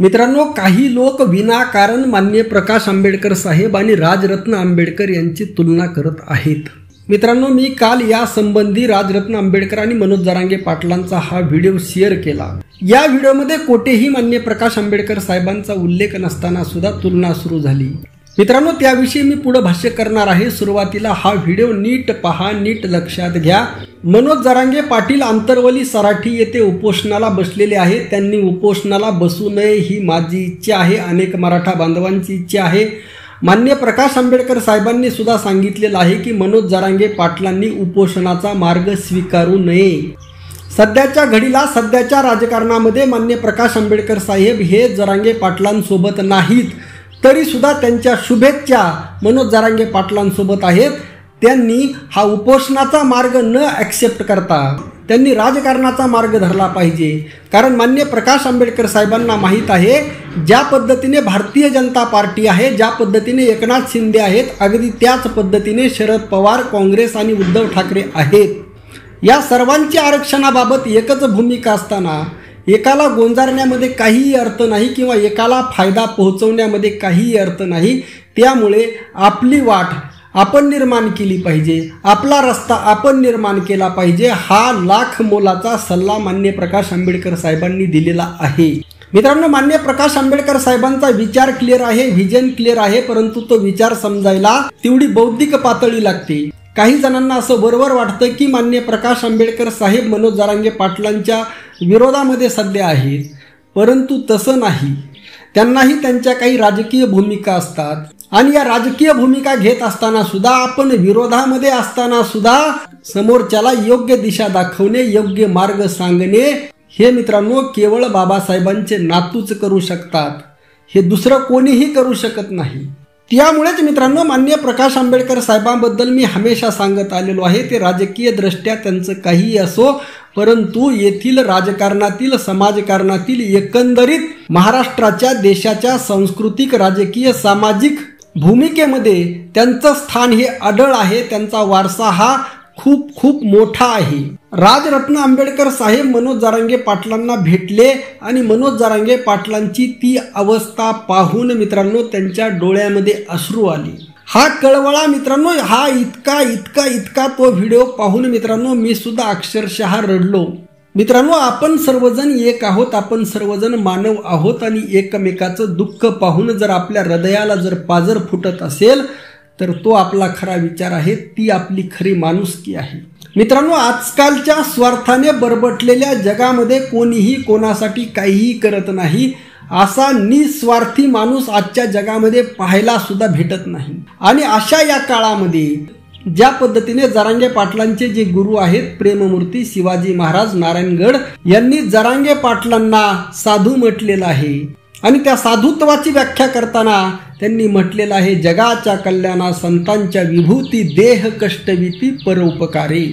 मित्रांनो, काही लोक विनाकारण माननीय प्रकाश आंबेडकर साहेब आणि राजरत्न आंबेडकर यांची तुलना करत आहेत। मित्रांनो, मी काल या संबंधी राजरत्न आंबेडकर आणि मनोज जरांगे पाटलांचा हा व्हिडिओ शेअर केला। या व्हिडिओमध्ये कोठेही माननीय प्रकाश आंबेडकर साहेबांचा उल्लेख नसताना सुद्धा तुलना सुरू झाली। मित्रांनो, त्याविषयी मी पुढे भाष्य करणार आहे। सुरुवातीला हा व्हिडिओ नीट पहा, नीट लक्षात घ्या। मनोज जरांगे पाटील आंतरवली सराठी येथे उपोषणाला बसलेले आहेत। त्यांनी उपोषणाला बसू नये ही माझी इच्छा आहे, अनेक मराठा बांधवांची इच्छा आहे। माननीय प्रकाश आंबेडकर साहेबांनी सुद्धा सांगितलेलं आहे की मनोज जरांगे पाटलांनी उपोषणाचा मार्ग स्वीकारू नये। सध्याच्या घडीला सध्याच्या राजकारणामध्ये माननीय प्रकाश आंबेडकर साहेब हे जरांगे पाटलांसोबत नाहीत, तरी सुद्धा त्यांच्या शुभेच्छा मनोज जरांगे पाटलांसोबत आहेत। त्यांनी हा उपोषणाचा मार्ग न ॲक्सेप्ट करता त्यांनी राजकारणाचा मार्ग धरला पाहिजे। कारण माननीय प्रकाश आंबेडकर साहेबांना माहीत आहे ज्या पद्धतीने भारतीय जनता पार्टी आहे, ज्या पद्धतीने एकनाथ शिंदे आहेत, अगदी त्याच पद्धतीने शरद पवार, काँग्रेस आणि उद्धव ठाकरे आहेत। या सर्वांची आरक्षणाबाबत एकच भूमिका असताना एकाला गोंजारण्यामध्ये काहीही अर्थ नाही किंवा एकाला फायदा पोहोचवण्यामध्ये काहीही अर्थ नाही। त्यामुळे आपली वाट आपण निर्माण केली पाहिजे, आपला रस्ता आपण निर्माण केला पाहिजे, हा लाख मोलाचा सल्ला माननीय प्रकाश आंबेडकर साहेबांनी दिलेला आहे। मित्रांनो, माननीय प्रकाश आंबेडकर साहेबांचा विचार क्लिअर आहे, व्हिजन क्लिअर आहे, परंतु तो विचार समजायला तेवढी बौद्धिक पातळी लागते। काही जणांना असं बरोबर वाटतं की माननीय प्रकाश आंबेडकर साहेब मनोज जरांगे पाटलांच्या विरोधामध्ये सध्या आहेत, परंतु तसं नाही। त्यांनाही त्यांच्या काही राजकीय भूमिका असतात आणि या राजकीय भूमिका घेत असताना सुद्धा आपण विरोधामध्ये असताना सुद्धा समोरच्याला योग्य दिशा दाखवणे, योग्य मार्ग सांगणे हे मित्रांनो केवळ बाबासाहेबांचे नातूच करू शकतात, हे दुसरं कोणीही करू शकत नाही। त्यामुळेच मित्रांनो, माननीय प्रकाश आंबेडकर साहेबांबद्दल मी हमेशा सांगत आलेलो आहे, ते राजकीय दृष्ट्या त्यांचं काहीही असो, परंतु येथील राजकारणातील, समाजकारणातील, एकंदरीत महाराष्ट्राच्या देशाच्या सांस्कृतिक, राजकीय, सामाजिक भूमिकेमध्ये त्यांचं स्थान हे अढळ आहे। त्यांचा वारसा हा खूप खूप मोठा आहे। राजरत्न आंबेडकर साहेब मनोज जरांगे पाटलांना भेटले आणि मनोज जरांगे पाटलांची ती अवस्था पाहून मित्रांनो त्यांच्या डोळ्यामध्ये अश्रू आले। हा कळवळा मित्रांनो, हा इतका इतका इतका तो व्हिडिओ पाहून मित्रांनो मी सुद्धा अक्षरशः रडलो। मित्रांनो, आपण सर्वजण एक आहोत, आपण सर्वजण मानव आहोत आणि एकमेकाचं दुःख पाहून जर आपल्या हृदयाला जर पाजर फुटत असेल तर तो आपला खरा विचार आहे, ती आपली खरी माणुसकी आहे। मित्रांनो, आजकालच्या स्वार्थाने बरबटलेल्या जगामध्ये कोणीही कोणासाठी काहीही करत नाही, असा निस्वार्थी माणूस आजच्या जगामध्ये पाहायला सुद्धा भेटत नाही। आणि अशा या काळामध्ये ज्या पद्धतीने जरांगे पाटलांचे जे गुरु आहेत प्रेममूर्ती शिवाजी महाराज नारायणगड यांनी जरांगे पाटलांना साधू म्हटलेलं आहे आणि त्या साधुत्वाची व्याख्या करताना त्यांनी म्हटलेलं आहे, जगाच्या कल्याणा संतांच्या विभूती देह कष्टविती परोपकारे।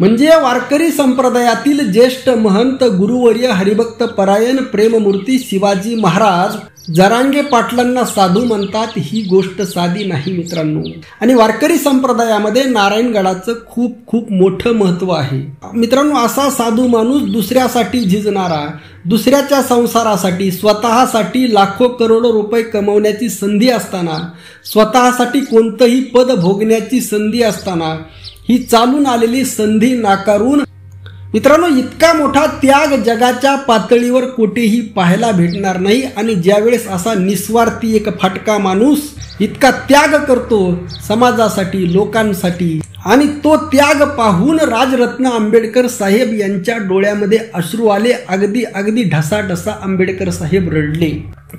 म्हणजे वारकरी संप्रदायातील ज्येष्ठ महंत गुरुवर्य हरिभक्त परायण प्रेममूर्ती शिवाजी महाराज जरांगे पाटलांना साधू म्हणतात, ही गोष्ट साधी नाही मित्रांनो। आणि वारकरी संप्रदायामध्ये नारायणगडाचं खूप खूप मोठं महत्व आहे मित्रांनो। असा साधू माणूस दुसऱ्यासाठी झिजणारा, दुसऱ्याच्या संसारासाठी, स्वतःसाठी लाखो करोडो रुपये कमवण्याची संधी असताना, स्वतःसाठी कोणतंही पद भोगण्याची संधी असताना ही चालून आलेली संधी नाकारून मित्रांनो इतका मोठा त्याग जगाच्या पातळीवर कुठेही पाहायला भेटणार नाही। आणि ज्यावेळेस असा निस्वार्थी एक फाटका माणूस इतका त्याग करतो समाजासाठी, लोकांसाठी, आणि तो त्याग पाहून राजरत्न आंबेडकर साहेब यांच्या डोळ्यामध्ये अश्रू आले, अगदी अगदी ढसाढसा आंबेडकर साहेब रडले।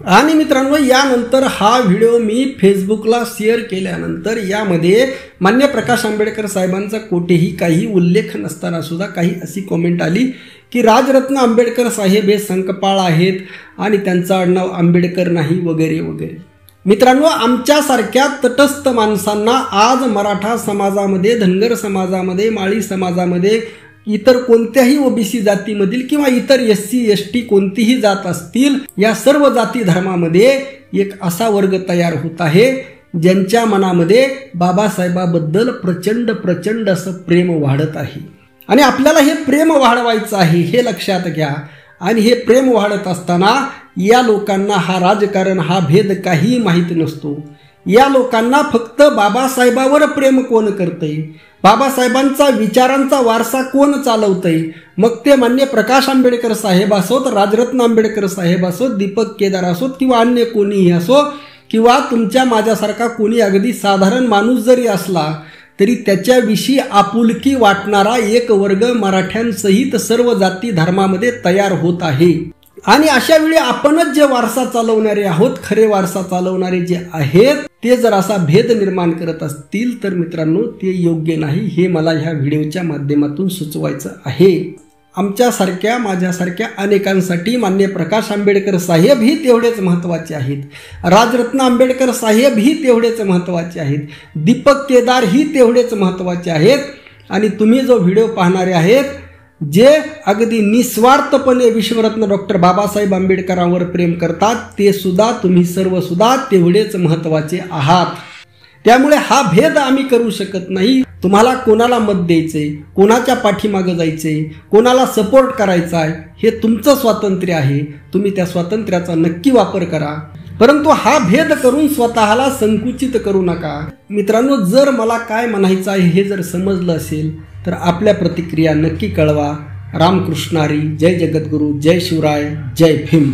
आणि मित्रांनो, यानंतर हा व्हिडिओ मी फेसबुकला शेअर केल्यानंतर यामध्ये माननीय प्रकाश आंबेडकर साहेबांचा कोठेही काही उल्लेख नसताना सुद्धा काही अशी कमेंट आली की राजरत्न आंबेडकर साहेब हे संकपाळ आहेत आणि त्यांचं आडनाव आंबेडकर नाही वगैरे वगैरे। मित्रांनो, आमच्यासारख्या तटस्थ माणसांना आज मराठा समाजामध्ये, धनगर समाजामध्ये, माळी समाजामध्ये, इतर कोणत्याही ओबीसी जातीमधील किंवा इतर SC ST कोणतीही जात असतील, या सर्व जाती धर्मामध्ये एक असा वर्ग तयार होत आहे ज्यांच्या मनामध्ये बाबासाहेबाबद्दल प्रचंड प्रचंड असं प्रेम वाढत आहे। आणि आपल्याला हे प्रेम वाढवायचं आहे हे लक्षात घ्या। आणि हे प्रेम वाढत असताना या लोकांना हा राजकारण, हा भेद काही माहीत नसतो. या लोकांना फक्त बाबासाहेबावर प्रेम कोण करतंय, बाबासाहेबांचा विचारांचा वारसा कोण चालवतंय, मग ते मान्य प्रकाश आंबेडकर साहेब असोत, राजरत्न आंबेडकर साहेब असोत, दीपक केदार असोत किंवा अन्य कोणीही असो, किंवा तुमच्या माझ्यासारखा कोणी अगदी साधारण माणूस जरी असला तरी त्याच्याविषयी आपुलकी वाटणारा एक वर्ग मराठ्यांसहित सर्व जाती धर्मामध्ये तयार होत आहे. आणि अशा वेळी आपणच जे वारसा चालवणारे आहोत, खरे वारसा चालवणारे जे आहेत, ते जर असा भेद निर्माण करत असतील तर मित्रांनो ते योग्य नाही, हे मला ह्या व्हिडिओच्या माध्यमातून सुचवायचं आहे. आमच्यासारख्या, माझ्यासारख्या अनेकांसाठी मान्य प्रकाश आंबेडकर साहेब ही तेवढेच महत्त्वाचे आहेत, राजरत्न आंबेडकर साहेब ही तेवढेच महत्त्वाचे आहेत, दीपक केदार ही तेवढेच महत्त्वाचे आहेत. आणि तुम्ही जो व्हिडिओ पाहणारे आहेत, जे अगदी निस्वार्थपणे विश्वरत्न डॉक्टर बाबासाहेब आंबेडकरांवर प्रेम करतात, ते सुद्धा तुम्ही सर्व सुद्धा तेवढेच महत्त्वाचे आहात. त्यामुळे हा भेद आम्ही करू शकत नाही. तुम्हाला कोणाला मत द्यायचे, कोणाच्या पाठीमागे जायचे, कोणाला सपोर्ट करायचा आहे, हे तुमचं स्वातंत्र्य आहे. तुम्ही त्या स्वातंत्र्याचा नक्की वापर करा, परंतु हा भेद करून स्वतःला संकुचित करू नका. मित्रांनो, जर मला काय म्हणायचं आहे हे जर समजलं असेल तर आपल्या प्रतिक्रिया नक्की कळवा. रामकृष्ण हरी. जय जगद्गुरू. जय शिवराय. जय भीम.